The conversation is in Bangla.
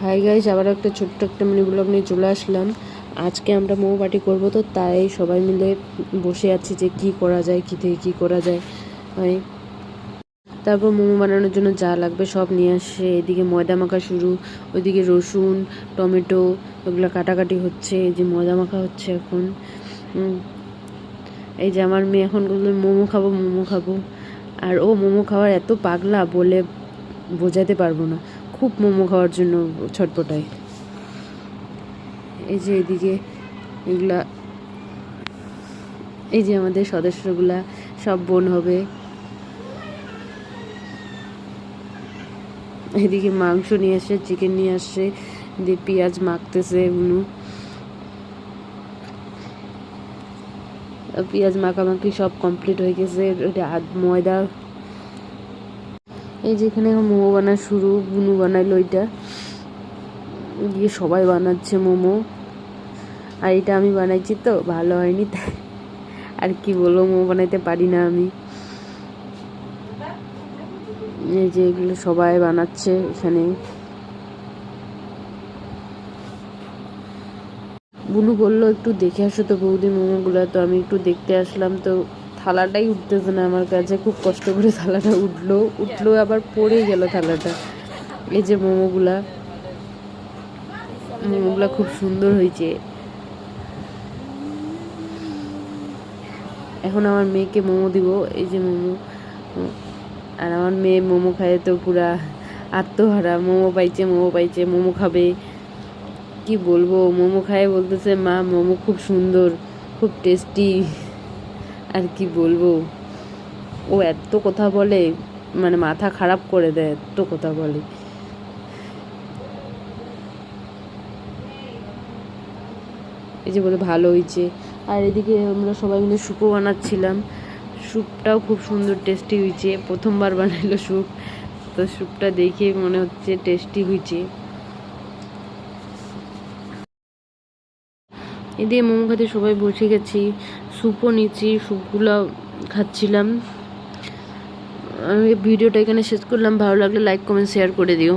হাই গাইস, আবার একটা ছোট্ট একটা মিনি ব্লগ নিয়ে চলে আসলাম। আজকে আমরা মোমো পার্টি করবো, তো তাই সবাই মিলে বসে আছি যে কি করা যায়, কি থেকে কি করা যায়। তারপর মোমো বানানোর জন্য যা লাগবে সব নিয়ে আসে। এদিকে ময়দা মাখা শুরু, ওইদিকে রসুন টমেটো ওগুলো কাটাকাটি হচ্ছে। এই যে ময়দা মাখা হচ্ছে এখন। এই যে আমার মেয়ে এখন বললো মোমো খাবো মোমো খাবো, আর ও মোমো খাওয়ার এত পাগলা বলে বোঝাতে পারবো না, খুব মোমো খাওয়ার জন্য ছটপটায়। এই যে এদিকে এগুলা, এই যে আমাদের সদস্যগুলা সব বোন হবে। এদিকে মাংস নিয়ে আসে, চিকেন নিয়ে আসে, দিয়ে পেঁয়াজ মাখতেছে উনু। পেঁয়াজ মাখামাখি সব কমপ্লিট হয়ে গেছে। ময়দা, এই যেখানে মোমো বানা শুরু, বুনু বানাইলো ওইটা দিয়ে সবাই বানাচ্ছে মোমো। আর এটা আমি বানাইছি, তো ভালো হয়নি তাই আর কি বলবো, মোমো বানাইতে পারি না আমি। এই যে এগুলো সবাই বানাচ্ছে এখানে। বুনু বললো একটু দেখে আসো তো বৌদি মোমোগুলো, তো আমি একটু দেখতে আসলাম। তো থালাটাই উঠতেছে না আমার কাছে, খুব কষ্ট করে থালাটা উঠলো আবার পড়েই গেল থালাটা। এই যে মোমোগুলা খুব সুন্দর হয়েছে। এখন আমার মেয়েকে মোমো দিব, এই যে মোমো। আর আমার মেয়ে মোমো খায় তো পুরা আত্মহারা, মোমো পাইছে মোমো খাবে। কি বলবো, মোমো খায় বলতেছে মা মোমো খুব সুন্দর, খুব টেস্টি। আর কি বলবো, ও এত কথা বলে, মানে মাথা খারাপ করে দেয়, এত কথা বলে। এই যে বলে ভালো হয়েছে। আর এদিকে আমরা সবাই মিলে স্যুপও বানাচ্ছিলাম। স্যুপটাও খুব সুন্দর টেস্টি হয়েছে, প্রথমবার বানাইলো স্যুপ, তো স্যুপটা দেখে মনে হচ্ছে টেস্টি হয়েছে। এদিকে মোমো খেতে সবাই বসে গেছি, স্যুপও নিচ্ছি, স্যুপগুলো খাচ্ছিলাম। আমি ভিডিওটা এখানে শেষ করলাম। ভালো লাগলে লাইক কমেন্ট শেয়ার করে দিও।